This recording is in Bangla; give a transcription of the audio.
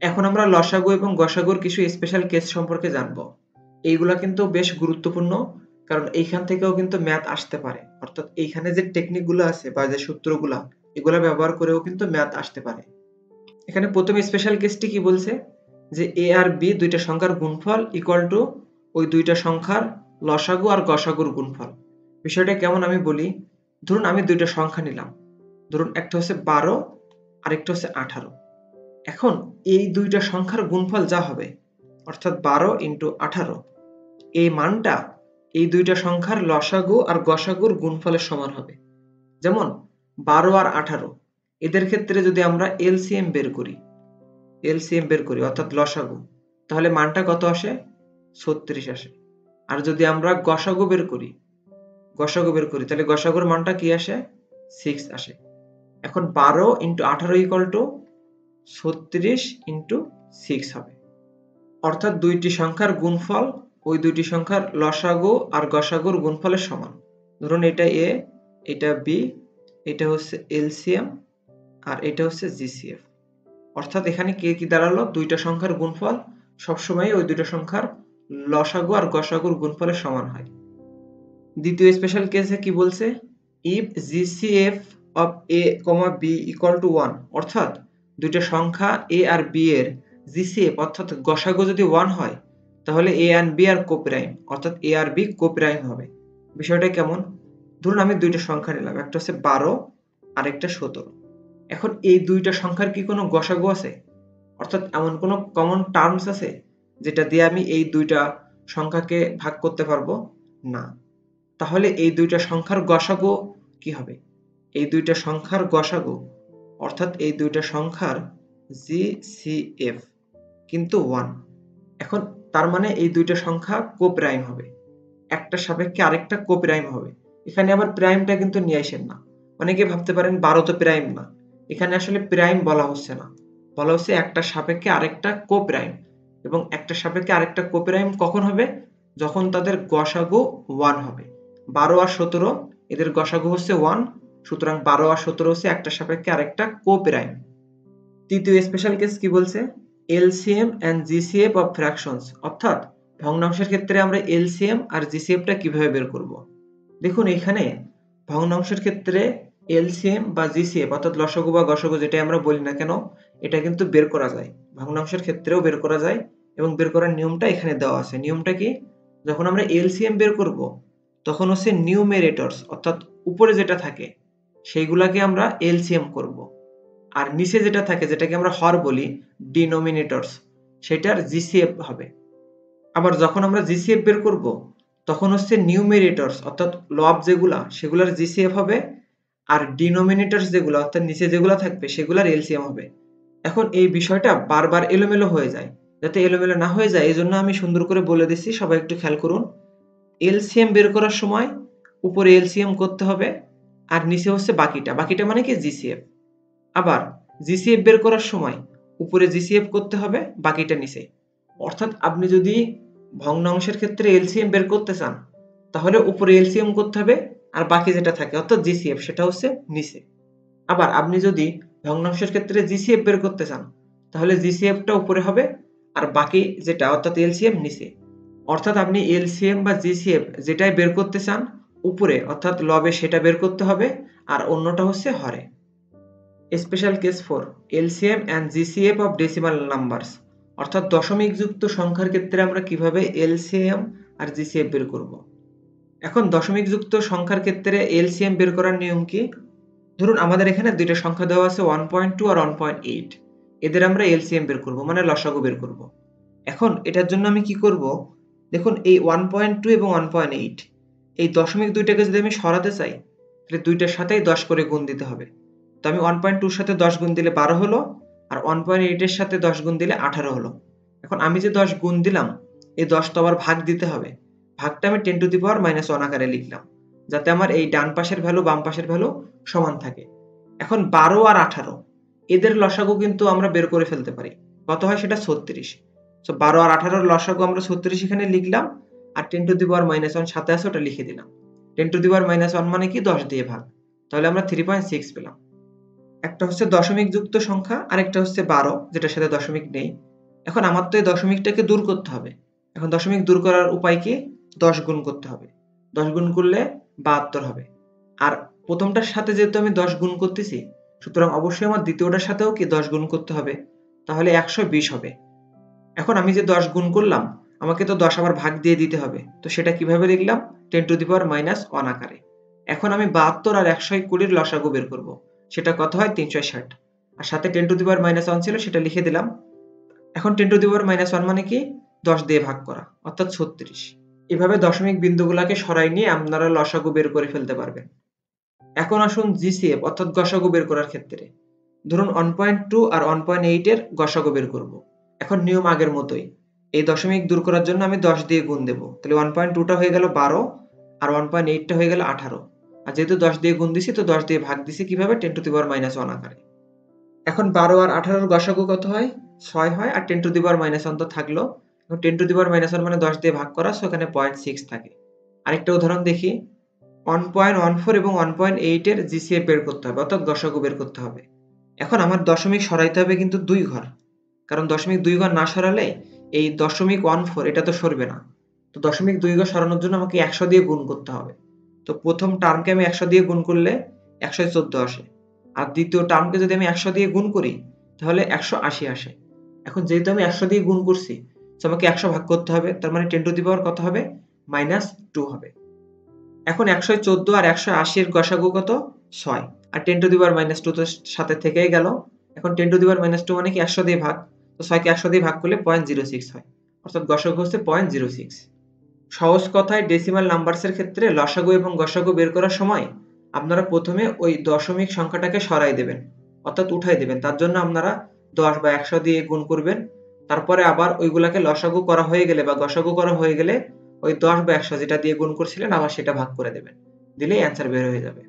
এখন আমরা লসাগু এবং গসাগুর কিছু স্পেশাল কেস সম্পর্কে জানবো। এইগুলা কিন্তু বেশ গুরুত্বপূর্ণ, কারণ এইখান থেকেও কিন্তু ম্যাথ আসতে পারে। অর্থাৎ এইখানে যে টেকনিকগুলো আছে বা যে সূত্রগুলা, এগুলা ব্যবহার করেও কিন্তু ম্যাথ আসতে পারে। এখানে প্রথম স্পেশাল কেসটি কি বলছে, যে এ আর বি দুইটা সংখ্যার গুণফল ইকুয়াল টু ওই দুইটা সংখ্যার লসাগু আর গসাগুর গুণফল। বিষয়টা কেমন আমি বলি। ধরুন আমি দুইটা সংখ্যা নিলাম, ধরুন একটা হচ্ছে 12 আর একটা হচ্ছে 18। এখন এই দুইটা সংখ্যার গুণফল যা হবে, অর্থাৎ 12 ইন্টু 18, এই মানটা এই দুইটা সংখ্যার লসাগু আর গসাগুর গুণফলের সমান হবে। যেমন 12 আর 18, এদের ক্ষেত্রে যদি আমরা এলসিএম বের করি অর্থাৎ লসাগু, তাহলে মানটা কত আসে? 36 আসে। আর যদি আমরা গসাগু বের করি তাহলে গসাগুর মানটা কি আসে? 6 আসে। এখন 12 ইন্টু 18 ইকুয়াল টু 36 ইন্টু 6 হবে। অর্থাৎ দুইটি সংখ্যার গুণফল ওই দুইটি সংখ্যার লসাগু আর গসাগুর গুণফলের সমান। ধরুন এটা এ, এটা বি, এটা হচ্ছে এলসিএম আর এটা হচ্ছে জিসিএফ। অর্থাৎ এখানে কি দাঁড়ালো? দুইটা সংখ্যার গুণফল সবসময় ওই দুইটা সংখ্যার লসাগু আর গসাগুর গুণফলের সমান হয়। দ্বিতীয় স্পেশাল কেসে কি বলছে, if GCF of a comma b equal to 1, অর্থাৎ দুইটা সংখ্যা এ আর বি এর জিসিএফ অর্থাৎ গসাগু যদি 1 হয়, তাহলে এ আর বি আর কোপ্রাইম, অর্থাৎ এ আর বি কোপ্রাইম হবে। বিষয়টা কেমন? ধরুন আমি দুইটা সংখ্যা নিলাম, একটা হচ্ছে 12 আর একটা 17। এখন এই দুইটা সংখ্যার কি কোনো গসাগু আছে? অর্থাৎ এমন কোনো কমন টার্মস আছে যেটা দিয়ে আমি এই দুইটা সংখ্যাকে ভাগ করতে পারবো? না। তাহলে এই দুইটা সংখ্যার গসাগু কি হবে? এই দুইটা সংখ্যার গসাগু অর্থাৎ এই দুইটা সংখ্যার জিসিএফ কিন্তু 1। এখন তার মানে এই দুইটা সংখ্যা কোপ্রাইম হবে, একটা সাপেক্ষে আরেকটা কোপ্রাইম হবে। এখানে আবার প্রাইমটা কিন্তু নিয়ে আসেন না। অনেকে ভাবতে পারেন 12 তো প্রাইম না। এখানে আসলে প্রাইম বলা হচ্ছে না, বলা হচ্ছে একটা সাপেক্ষে আরেকটা কোপ্রাইম। এবং একটা সাপেক্ষে আরেকটা কোপ্রাইম কখন হবে? যখন তাদের গসাগু 1 হবে। 12 আর 17 এদের গসাগু হচ্ছে 1, সুতরাং 12 আর 17 হচ্ছে একটা সাপেক্ষে আরেকটা কোপ্রাইম। তৃতীয় স্পেশাল কেস কি বলছে, LCM and GCF of fractions, অর্থাৎ ভগ্নাংশের ক্ষেত্রে আমরা এলসিএম আর জিসিএফটা কিভাবে বের করব। দেখুন এখানে ভগ্নাংশের ক্ষেত্রে এলসিএম বা জিসিএফ অর্থাৎ লসাগু বা গসাগু যেটা আমরা বলি না কেন, এটা কিন্তু বের করা যায়, ভগ্নাংশের ক্ষেত্রেও বের করা যায়। এবং বের করার নিয়মটা এখানে দেওয়া আছে। নিয়মটা কি? যখন আমরা এলসিএম বের করব, তখন হচ্ছে নিউমেরেটরস অর্থাৎ উপরে যেটা থাকে সেইগুলাকে আমরা এলসিএম করব, আর নিচে যেটা থাকে যেটাকে আমরা হর বলি ডিনোমিনেটরস, সেটার জিসিএফ হবে। আবার যখন আমরা জিসিএফ বের করব, তখন হচ্ছে নিউমেরেটরস অর্থাৎ লব যেগুলা সেগুলার জিসিএফ হবে, আর ডিনোমিনেটরস যেগুলো অর্থাৎ নিচে যেগুলো থাকবে সেগুলার এলসিএম হবে। এখন এই বিষয়টা বারবার এলোমেলো হয়ে যায়, যাতে এলোমেলো না হয়ে যায় এই জন্য আমি সুন্দর করে বলে দিচ্ছি, সবাই একটু খেয়াল করুন। এলসিএম বের করার সময় উপরে এলসিএম করতে হবে, আর নিচে হচ্ছে বাকিটা মানে কি জিসিএফ। আবার জিসিএফ বের করার সময় উপরে জিসিএফ করতে হবে, বাকিটা নিচে। অর্থাৎ আপনি যদি ভগ্নাংশের ক্ষেত্রে এলসিএম বের করতে চান, তাহলে উপরে এলসিএম করতে হবে, আর বাকি যেটা থাকে অর্থাৎ জিসিএফ সেটা হচ্ছে নিচে। আবার আপনি যদি ভগ্নাংশের ক্ষেত্রে জিসিএফ বের করতে চান, তাহলে জিসিএফটা উপরে হবে, আর বাকি যেটা অর্থাৎ এলসিএম নিচে। অর্থাৎ আপনি এলসিএম বা জিসিএফ যেটাই বের করতে চান উপরে অর্থাৎ লবে সেটা বের করতে হবে, আর অন্যটা হচ্ছে হরে। Special case 4, LCM and GCF of decimal numbers, অর্থাৎ দশমিক যুক্ত সংখ্যার ক্ষেত্রে আমরা কিভাবে এলসিএম আর জিসিএফ বের করব। এখন দশমিক যুক্ত সংখ্যার ক্ষেত্রে এলসিএম বের করার নিয়ম কি? ধরুন আমাদের এখানে দুইটা সংখ্যা দেওয়া আছে 1.2 আর 1.8, এদের আমরা এলসিএম বের করব মানে লসাগু বের করব। এখন এটার জন্য আমি কি করব, দেখুন এই 1.2 এবং 1.8 এই দশমিক দুইটাকে যদি আমি সরাতে চাই, তাহলে দুইটার সাথেই 10 করে গুণ দিতে হবে। তো আমি 1.2 এর সাথে 10 গুণ দিলে 12 হলো, আর 1.8 এর সাথে 10 গুণ দিলে 18 হলো। এখন আমি যে 10 গুণ দিলাম, এই 10 তো আবার ভাগ দিতে হবে। ভাগটা আমি 10 টু দি পাওয়ার -1 আকারে লিখলাম, যাতে আমার এই ডান পাশের ভ্যালু বাম পাশের ভ্যালু সমান থাকে। এখন 12 আর 18 এদের লসাগু কিন্তু আমরা বের করে ফেলতে পারি। কত হয় সেটা 36। সো 12 আর 18 এর লসাগু আমরা 36 এখানে লিখলাম, আর 10 টু দি পাওয়ার -1 সাথে আছে ওটা লিখে দিলাম। 10 টু দি পাওয়ার -1 মানে কি 10 দিয়ে ভাগ, তাহলে আমরা 3.6 পেলাম। একটা হচ্ছে দশমিক যুক্ত সংখ্যা, আরেকটা হচ্ছে 12 যেটার সাথে দশমিক নেই। এখন আমার তো এই দশমিকটাকে দূর করতে হবে। এখন দশমিক দূর করার উপায় কি? 10 গুণ করতে হবে। 10 গুণ করলে 72 হবে। আর প্রথমটার সাথে যেহেতু আমি 10 গুণ করতেছি, সুতরাং অবশ্যই আমার দ্বিতীয়টার সাথেও কি 10 গুণ করতে হবে। তাহলে 120 হবে। এখন আমি যে 10 গুণ করলাম, আমাকে তো 10 আবার ভাগ দিয়ে দিতে হবে। তো সেটা কিভাবে লিখলাম? 10 টু দি পাওয়ার মাইনাস 1 আকারে। এখন আমি 72 আর 120 এর লসাগু বের করব। সেটা কত হয়? 360। আর সাথে 10 টু দি পাওয়ার মাইনাস 1 ছিল, সেটা লিখে দিলাম। এখন 10 টু দি পাওয়ার মাইনাস 1 মানে কি? 10 দিয়ে ভাগ করা, অর্থাৎ 36। এভাবে দশমিক বিন্দুগুলোকে সরাই নিয়ে আপনারা লসাগু বের করে ফেলতে পারবেন। এখন আসুন জিসিএফ অর্থাৎ গসাগু বের করার ক্ষেত্রে। ধরুন 1.2 আর 1.8 এর গসাগু বের করব। এখন নিয়ম আগের মতোই। এই দশমিক দূর করার জন্য আমি 10 দিয়ে গুণ দেব। তাহলে 1.2 টা হয়ে গেল 12 আর 1.8 টা হয়ে গেল 18। আর যেহেতু 10 দিয়ে গুণ দিছি, তো 10 দিয়ে ভাগ দিছি কিভাবে? 10 টু দি পাওয়ার মাইনাস 1 আকারে। এখন 12 আর 18 এর গসাগু কত হয়? 6 হয়। আর 10 টু দি পাওয়ার মাইনাস 1 তো থাকলো। এখন 10 টু দি পাওয়ার মাইনাস 1 মানে 10 দিয়ে ভাগ করা, সো এখানে 0.6 থাকে। আরেকটা উদাহরণ দেখি। 1.14 এবং 1.8 এর জিসিএফ বের করতে হবে, অর্থাৎ গসাগু বের করতে হবে। এখন আমার দশমিক সরাইতে হবে কিন্তু 2 ঘর। কারণ দশমিক 2 ঘর না সরালে এই দশমিক 14 এটা তো সরবে না। তো দশমিক 2 ঘর সরানোর জন্য আমাকে 100 দিয়ে গুণ করতে হবে। তো প্রথম টার্মকে আমি 100 দিয়ে গুণ করলে 114 আসে। আর দ্বিতীয় টার্মকে যদি আমি 100 দিয়ে গুণ করি, তাহলে 180 আসে। এখন যেহেতু আমি 100 দিয়ে গুণ করছি, তো আমাকে 100 ভাগ করতে হবে। তার মানে 10 টু দি পাওয়ার কত হবে? -2 হবে। এখন 114 আর 180 এর গসাগু কত? 6। আর 10 টু দি পাওয়ার -2 তো সাথে থেকেই গেল। এখন 10 টু দি পাওয়ার -2 মানে কি? 100 দিয়ে ভাগ। তো 6 কে 100 দিয়ে ভাগ করলে 0.06 হয়। অর্থাৎ গসাগু হচ্ছে 0.06। সহজ কথায় ডেসিমাল নাম্বারস এর ক্ষেত্রে লসাগু এবং গসাগু বের করার সময় আপনারা প্রথমে ওই দশমিক সংখ্যাটাকে সরাই দেবেন, অর্থাৎ উঠাই দেবেন। তার জন্য আপনারা 10 বা 100 দিয়ে গুণ করবেন। তারপরে আবার ওইগুলাকে লসাগু করা হয়ে গেলে বা গসাগু করা হয়ে গেলে ওই 10 বা 100 যেটা দিয়ে গুণ করছিলেন আবার সেটা ভাগ করে দেবেন। দিলেই অ্যান্সার বের হয়ে যাবে।